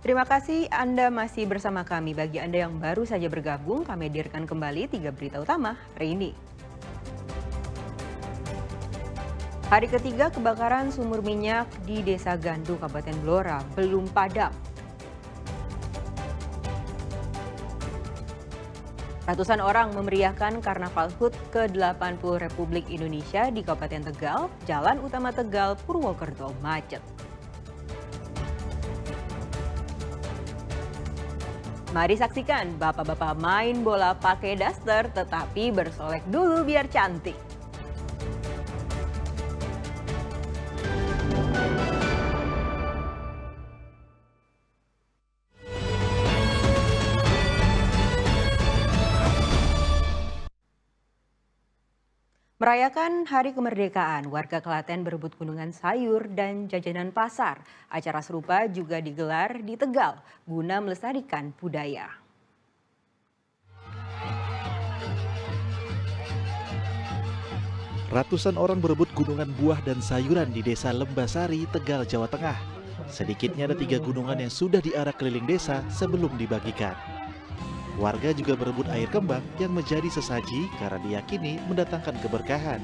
Terima kasih Anda masih bersama kami. Bagi Anda yang baru saja bergabung, kami hadirkan kembali 3 berita utama hari ini. Hari ketiga kebakaran sumur minyak di Desa Gandu, Kabupaten Blora belum padam. Ratusan orang memeriahkan Karnaval HUT ke-80 Republik Indonesia di Kabupaten Tegal, Jalan Utama Tegal, Purwokerto macet. Mari saksikan bapak-bapak main bola pakai daster tetapi bersolek dulu biar cantik. Merayakan Hari Kemerdekaan, warga Klaten berebut gunungan sayur dan jajanan pasar. Acara serupa juga digelar di Tegal guna melestarikan budaya. Ratusan orang berebut gunungan buah dan sayuran di Desa Lembasari, Tegal, Jawa Tengah. Sedikitnya ada 3 gunungan yang sudah diarak keliling desa sebelum dibagikan. Warga juga berebut air kembang yang menjadi sesaji karena diyakini mendatangkan keberkahan.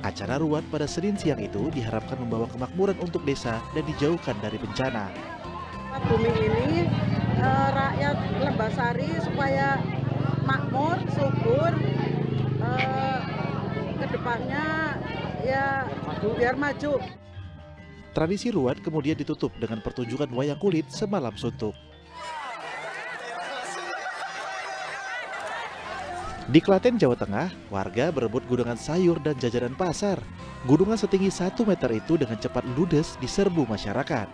Acara ruat pada Senin siang itu diharapkan membawa kemakmuran untuk desa dan dijauhkan dari bencana. Bumi ini rakyat Lembasari supaya makmur, subur, kedepannya ya biar maju. Tradisi ruat kemudian ditutup dengan pertunjukan wayang kulit semalam suntuk. Di Klaten, Jawa Tengah, warga berebut gunungan sayur dan jajanan pasar. Gunungan setinggi 1 meter itu dengan cepat ludes diserbu masyarakat.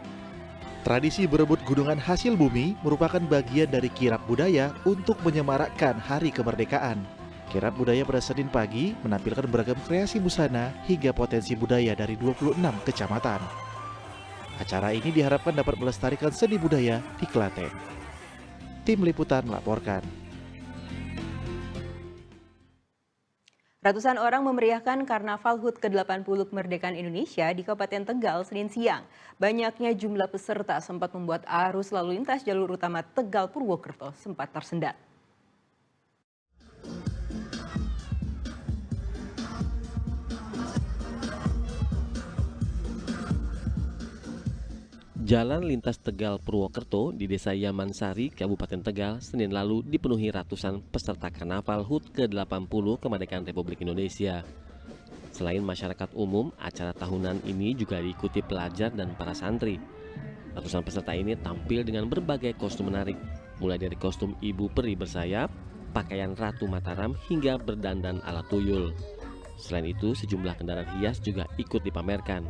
Tradisi berebut gunungan hasil bumi merupakan bagian dari kirap budaya untuk menyemarakkan Hari Kemerdekaan. Kirap budaya pada Senin pagi menampilkan beragam kreasi busana hingga potensi budaya dari 26 kecamatan. Acara ini diharapkan dapat melestarikan seni budaya di Klaten. Tim Liputan melaporkan. Ratusan orang memeriahkan Karnaval HUT ke-80 Kemerdekaan Indonesia di Kabupaten Tegal Senin siang. Banyaknya jumlah peserta sempat membuat arus lalu lintas jalur utama Tegal Purwokerto sempat tersendat. Jalan lintas Tegal Purwokerto di Desa Yamansari, Kabupaten Tegal, Senin lalu dipenuhi ratusan peserta Karnaval HUT ke-80 Kemerdekaan Republik Indonesia. Selain masyarakat umum, acara tahunan ini juga diikuti pelajar dan para santri. Ratusan peserta ini tampil dengan berbagai kostum menarik, mulai dari kostum ibu peri bersayap, pakaian Ratu Mataram, hingga berdandan ala tuyul. Selain itu, sejumlah kendaraan hias juga ikut dipamerkan.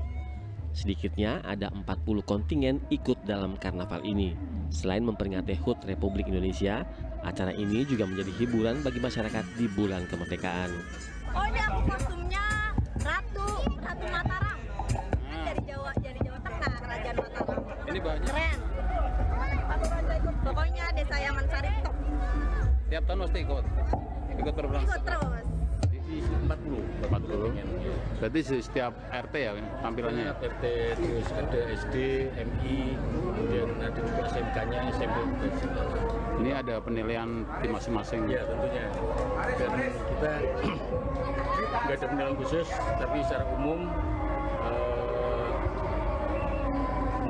Sedikitnya ada 40 kontingen ikut dalam karnaval ini. Selain memperingati HUT Republik Indonesia, acara ini juga menjadi hiburan bagi masyarakat di bulan kemerdekaan. Oh, ini aku kostumnya Ratu Mataram. Dari Jawa Tengah, Kerajaan Mataram. Ini banyak. Keren. Pokoknya Desa Yamansari top. Tiap tahun mesti ikut berulang. Ikut terus. 40. Berarti setiap RT ya tampilannya. RT terus ada SD, MI, kemudian ada juga SMK-nya, SMP. Ini ada penilaian di masing-masing. Ya tentunya. Dan kita nggak ada penilaian khusus, tapi secara umum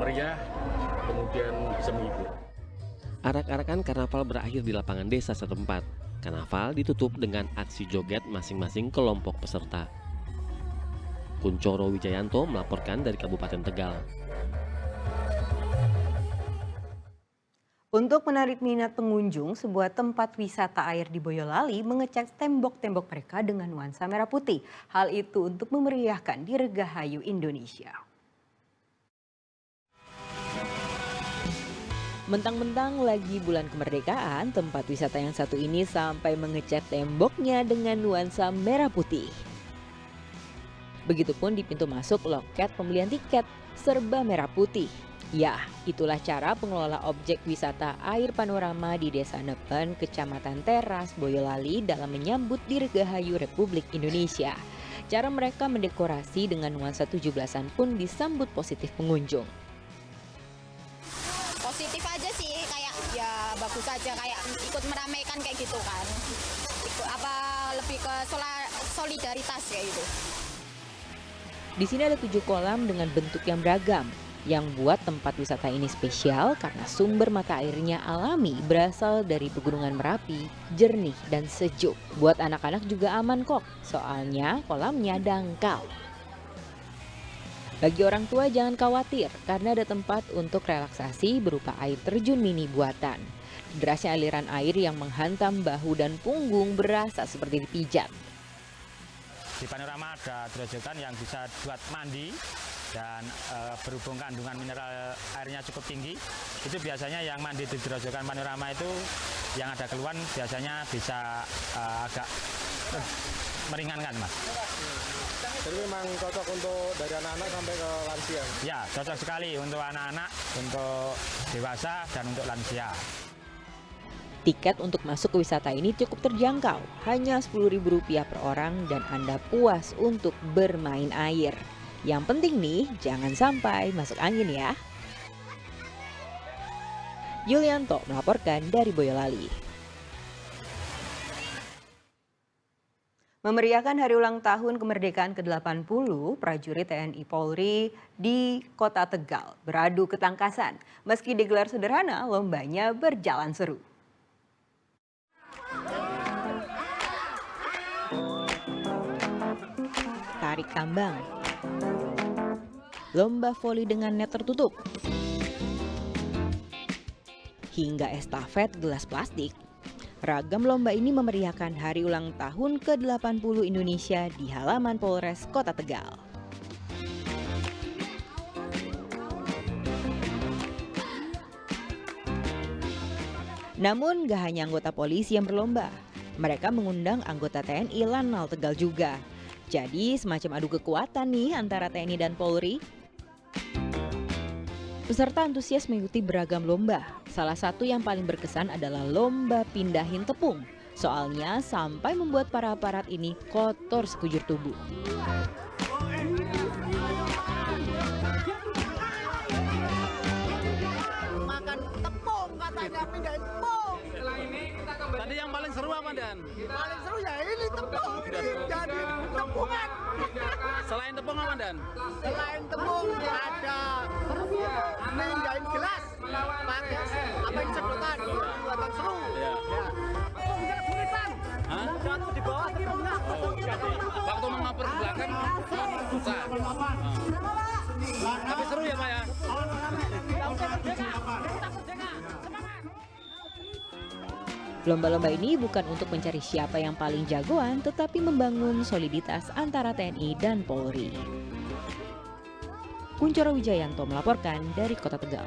meriah, kemudian bisa menghibur. Arak-arakan karnaval berakhir di lapangan desa setempat. Karnaval ditutup dengan aksi joget masing-masing kelompok peserta. Kuncoro Wijayanto melaporkan dari Kabupaten Tegal. Untuk menarik minat pengunjung, sebuah tempat wisata air di Boyolali mengecat tembok-tembok mereka dengan nuansa merah putih. Hal itu untuk memeriahkan Dirgahayu Indonesia. Mentang-mentang lagi bulan kemerdekaan, tempat wisata yang satu ini sampai mengecat temboknya dengan nuansa merah putih. Begitupun di pintu masuk loket pembelian tiket, serba merah putih. Ya, itulah cara pengelola objek wisata air panorama di Desa Nepen, Kecamatan Teras, Boyolali dalam menyambut Dirgahayu Republik Indonesia. Cara mereka mendekorasi dengan nuansa 17-an pun disambut positif pengunjung. Positif aja sih, bagus aja kayak ikut meramaikan kayak gitu kan. Lebih ke solidaritas kayak gitu. Di sini ada 7 kolam dengan bentuk yang beragam. Yang buat tempat wisata ini spesial karena sumber mata airnya alami, berasal dari pegunungan Merapi, jernih dan sejuk. Buat anak-anak juga aman kok, soalnya kolamnya dangkal. Bagi orang tua jangan khawatir karena ada tempat untuk relaksasi berupa air terjun mini buatan. Derasnya aliran air yang menghantam bahu dan punggung berasa seperti dipijat. Di panorama ada drojokan yang bisa buat mandi dan berhubung kandungan mineral airnya cukup tinggi. Itu biasanya yang mandi di drojokan panorama itu yang ada keluhan biasanya bisa agak meringankan, Mas. Jadi memang cocok untuk dari anak-anak sampai ke lansia? Ya, cocok sekali untuk anak-anak, untuk dewasa, dan untuk lansia. Tiket untuk masuk ke wisata ini cukup terjangkau, hanya Rp10.000 per orang dan Anda puas untuk bermain air. Yang penting nih, jangan sampai masuk angin ya. Yulianto melaporkan dari Boyolali. Memeriahkan hari ulang tahun kemerdekaan ke-80, prajurit TNI Polri di Kota Tegal beradu ketangkasan. Meski digelar sederhana, lombanya berjalan seru. Tarik tambang, lomba voli dengan net tertutup, hingga estafet gelas plastik. Ragam lomba ini memeriahkan hari ulang tahun ke-80 Indonesia di halaman Polres Kota Tegal. Namun gak hanya anggota polisi yang berlomba, mereka mengundang anggota TNI Lanal Tegal juga. Jadi semacam adu kekuatan nih antara TNI dan Polri. Peserta antusias mengikuti beragam lomba. Salah satu yang paling berkesan adalah lomba pindahin tepung. Soalnya sampai membuat para aparat ini kotor sekujur tubuh. Makan tepung katanya, pindahin tepung. Tadi yang paling seru apa, Dan? Paling seru ya ini tepung, jadi tepungan. Selain tepung apa, Dan? Selain tepung ada pindahin gelas, pakai apa yang sedotan, buatan seru. Ya. Tepungnya kesulitan. Hah? Jatuh di bawah tepungnya. Waktu mengoper ke belakang susah. Tapi seru ya, Pak ya? Lomba-lomba ini bukan untuk mencari siapa yang paling jagoan, tetapi membangun soliditas antara TNI dan Polri. Kuncoro Wijayanto melaporkan dari Kota Tegal.